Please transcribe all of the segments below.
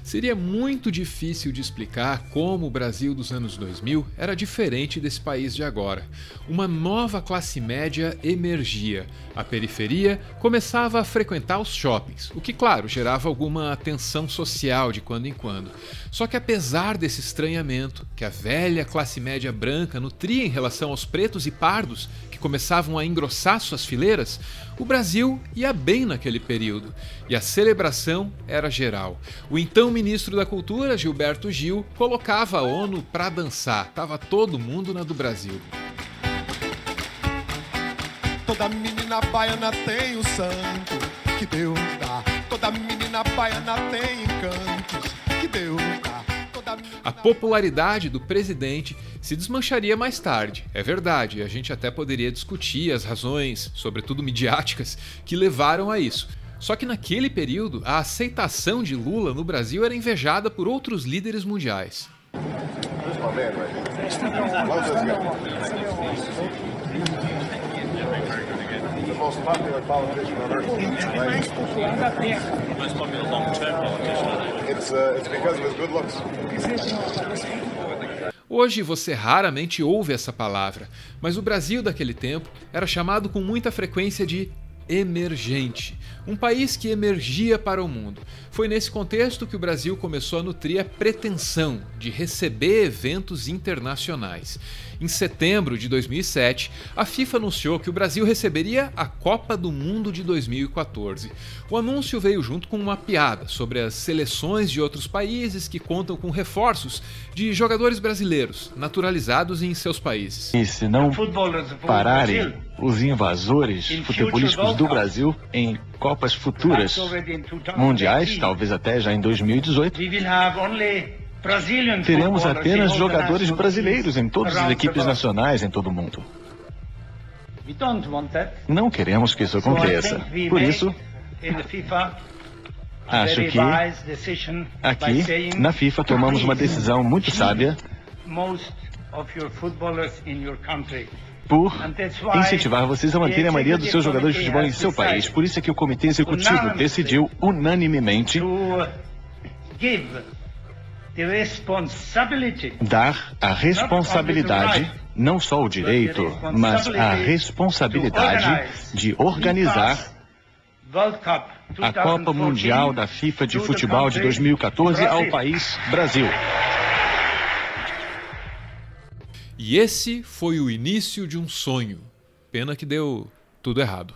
Seria muito difícil de explicar como o Brasil dos anos 2000 era diferente desse país de agora. Uma nova classe média emergia. A periferia começava a frequentar os shoppings, o que, claro, gerava alguma tensão social de quando em quando. Só que apesar desse estranhamento que a velha classe média branca nutria em relação aos pretos e pardos, que começavam a engrossar suas fileiras, o Brasil ia bem naquele período. E a celebração era geral. O então ministro da Cultura, Gilberto Gil, colocava a ONU pra dançar. Tava todo mundo na do Brasil. Toda menina baiana tem o santo que Deus dá. Toda menina baiana tem encantos que Deus dá. A popularidade do presidente se desmancharia mais tarde, é verdade, a gente até poderia discutir as razões, sobretudo midiáticas, que levaram a isso. Só que naquele período, a aceitação de Lula no Brasil era invejada por outros líderes mundiais. Hoje você raramente ouve essa palavra, mas o Brasil daquele tempo era chamado com muita frequência de emergente, um país que emergia para o mundo. Foi nesse contexto que o Brasil começou a nutrir a pretensão de receber eventos internacionais. Em setembro de 2007, a FIFA anunciou que o Brasil receberia a Copa do Mundo de 2014. O anúncio veio junto com uma piada sobre as seleções de outros países que contam com reforços de jogadores brasileiros naturalizados em seus países. E se não pararem os invasores futebolísticos do Brasil em Copas futuras mundiais, talvez até já em 2018, teremos apenas jogadores brasileiros em todas as equipes nacionais em todo o mundo. Não queremos que isso aconteça. Por isso, acho que aqui na FIFA tomamos uma decisão muito sábia por incentivar vocês a manterem a maioria dos seus jogadores de futebol em seu país. Por isso é que o Comitê Executivo decidiu unanimemente dar a responsabilidade, não só o direito, mas a responsabilidade de organizar a Copa Mundial da FIFA de Futebol de 2014 ao país Brasil. E esse foi o início de um sonho. Pena que deu tudo errado.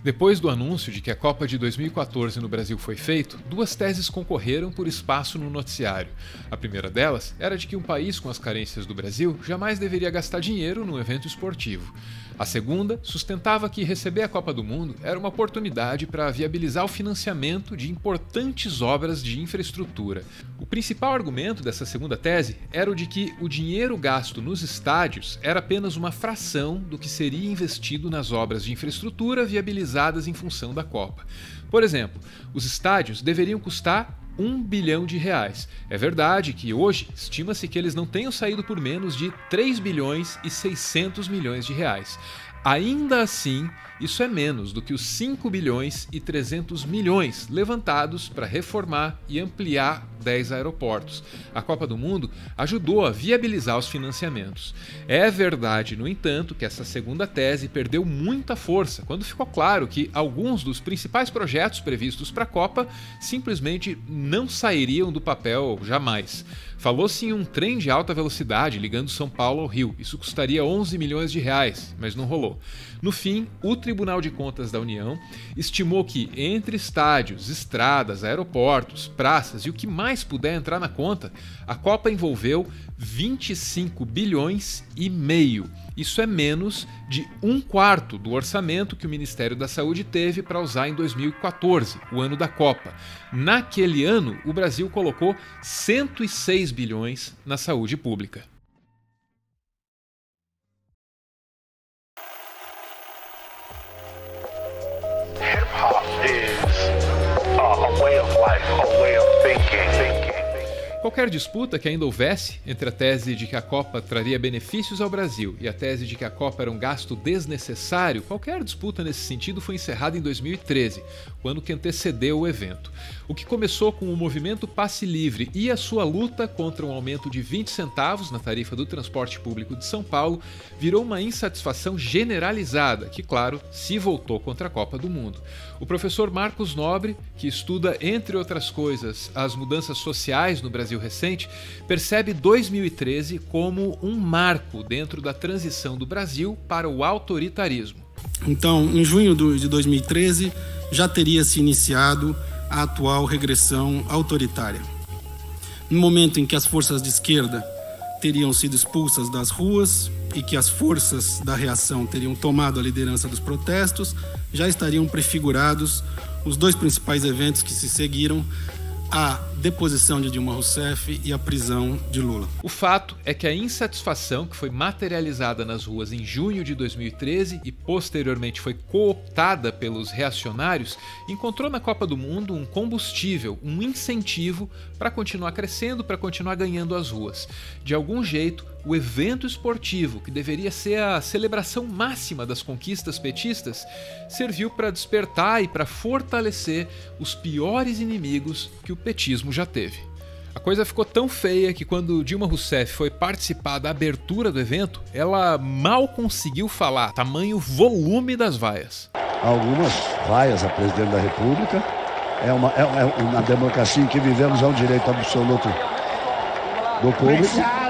Depois do anúncio de que a Copa de 2014 no Brasil foi feito, duas teses concorreram por espaço no noticiário. A primeira delas era de que um país com as carências do Brasil jamais deveria gastar dinheiro num evento esportivo. A segunda sustentava que receber a Copa do Mundo era uma oportunidade para viabilizar o financiamento de importantes obras de infraestrutura. O principal argumento dessa segunda tese era o de que o dinheiro gasto nos estádios era apenas uma fração do que seria investido nas obras de infraestrutura viabilizadas em função da Copa. Por exemplo, os estádios deveriam custar R$1 bilhão. É verdade que hoje estima-se que eles não tenham saído por menos de 3 bilhões e 600 milhões de reais. Ainda assim, isso é menos do que os 5 bilhões e 300 milhões levantados para reformar e ampliar 10 aeroportos. A Copa do Mundo ajudou a viabilizar os financiamentos. É verdade, no entanto, que essa segunda tese perdeu muita força quando ficou claro que alguns dos principais projetos previstos para a Copa simplesmente não sairiam do papel jamais. Falou-se em um trem de alta velocidade ligando São Paulo ao Rio. Isso custaria 11 milhões de reais, mas não rolou. No fim, o Tribunal de Contas da União estimou que entre estádios, estradas, aeroportos, praças e o que mais puder entrar na conta, a Copa envolveu 25 bilhões e meio. Isso é menos de 1/4 do orçamento que o Ministério da Saúde teve para usar em 2014, o ano da Copa. Naquele ano, o Brasil colocou 106 bilhões na saúde pública. Qualquer disputa que ainda houvesse entre a tese de que a Copa traria benefícios ao Brasil e a tese de que a Copa era um gasto desnecessário, qualquer disputa nesse sentido foi encerrada em 2013, o ano que antecedeu o evento. O que começou com o movimento Passe Livre e a sua luta contra um aumento de 20 centavos na tarifa do transporte público de São Paulo virou uma insatisfação generalizada, que, claro, se voltou contra a Copa do Mundo. O professor Marcos Nobre, que estuda, entre outras coisas, as mudanças sociais no Brasil recente, percebe 2013 como um marco dentro da transição do Brasil para o autoritarismo. Então, em junho de 2013, já teria se iniciado a atual regressão autoritária. No momento em que as forças de esquerda teriam sido expulsas das ruas e que as forças da reação teriam tomado a liderança dos protestos, já estariam prefigurados os dois principais eventos que se seguiram: a deposição de Dilma Rousseff e a prisão de Lula. O fato é que a insatisfação que foi materializada nas ruas em junho de 2013 e posteriormente foi cooptada pelos reacionários, encontrou na Copa do Mundo um combustível, um incentivo para continuar crescendo, para continuar ganhando as ruas. De algum jeito, o evento esportivo, que deveria ser a celebração máxima das conquistas petistas, serviu para despertar e para fortalecer os piores inimigos que o petismo já teve. A coisa ficou tão feia que quando Dilma Rousseff foi participar da abertura do evento, ela mal conseguiu falar, tamanho volume das vaias. Algumas vaias a presidente da República. Na democracia em que vivemos, é um direito absoluto do público.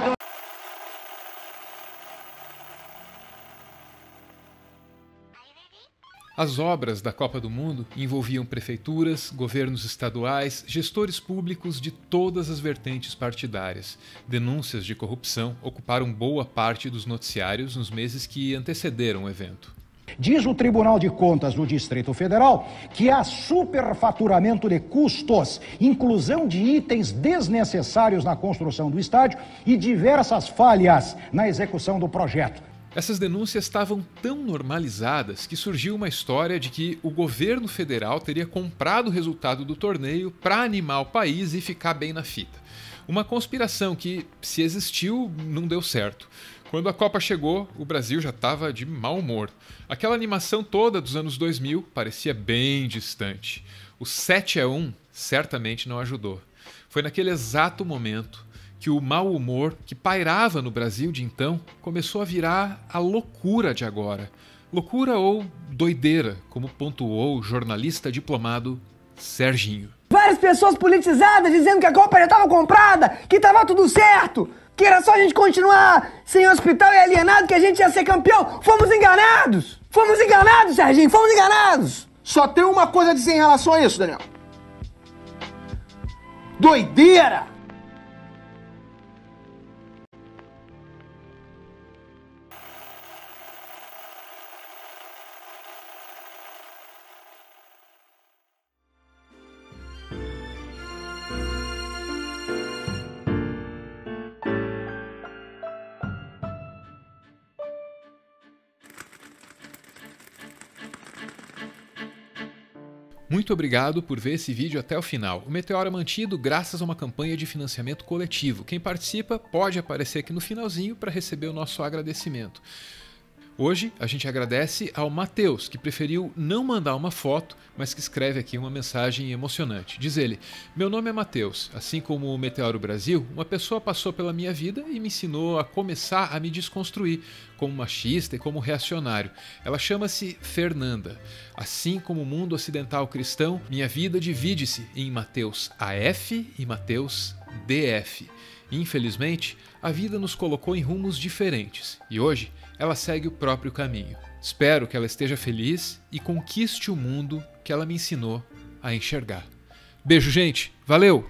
As obras da Copa do Mundo envolviam prefeituras, governos estaduais, gestores públicos de todas as vertentes partidárias. Denúncias de corrupção ocuparam boa parte dos noticiários nos meses que antecederam o evento. Diz o Tribunal de Contas do Distrito Federal que há superfaturamento de custos, inclusão de itens desnecessários na construção do estádio e diversas falhas na execução do projeto. Essas denúncias estavam tão normalizadas que surgiu uma história de que o governo federal teria comprado o resultado do torneio para animar o país e ficar bem na fita. Uma conspiração que, se existiu, não deu certo. Quando a Copa chegou, o Brasil já estava de mau humor. Aquela animação toda dos anos 2000 parecia bem distante. O 7-1 certamente não ajudou. Foi naquele exato momento que o mau humor que pairava no Brasil de então começou a virar a loucura de agora. Loucura ou doideira, como pontuou o jornalista diplomado Serginho. Várias pessoas politizadas dizendo que a Copa já estava comprada, que estava tudo certo, que era só a gente continuar sem hospital e alienado que a gente ia ser campeão. Fomos enganados! Fomos enganados, Serginho! Fomos enganados! Só tem uma coisa a dizer em relação a isso, Daniel. Doideira! Muito obrigado por ver esse vídeo até o final. O Meteoro é mantido graças a uma campanha de financiamento coletivo. Quem participa pode aparecer aqui no finalzinho para receber o nosso agradecimento. Hoje a gente agradece ao Matheus, que preferiu não mandar uma foto, mas que escreve aqui uma mensagem emocionante. Diz ele: meu nome é Matheus. Assim como o Meteoro Brasil, uma pessoa passou pela minha vida e me ensinou a começar a me desconstruir como machista e como reacionário. Ela chama-se Fernanda. Assim como o mundo ocidental cristão, minha vida divide-se em Mateus AF e Mateus DF. Infelizmente, a vida nos colocou em rumos diferentes e hoje ela segue o próprio caminho. Espero que ela esteja feliz e conquiste o mundo que ela me ensinou a enxergar. Beijo, gente. Valeu!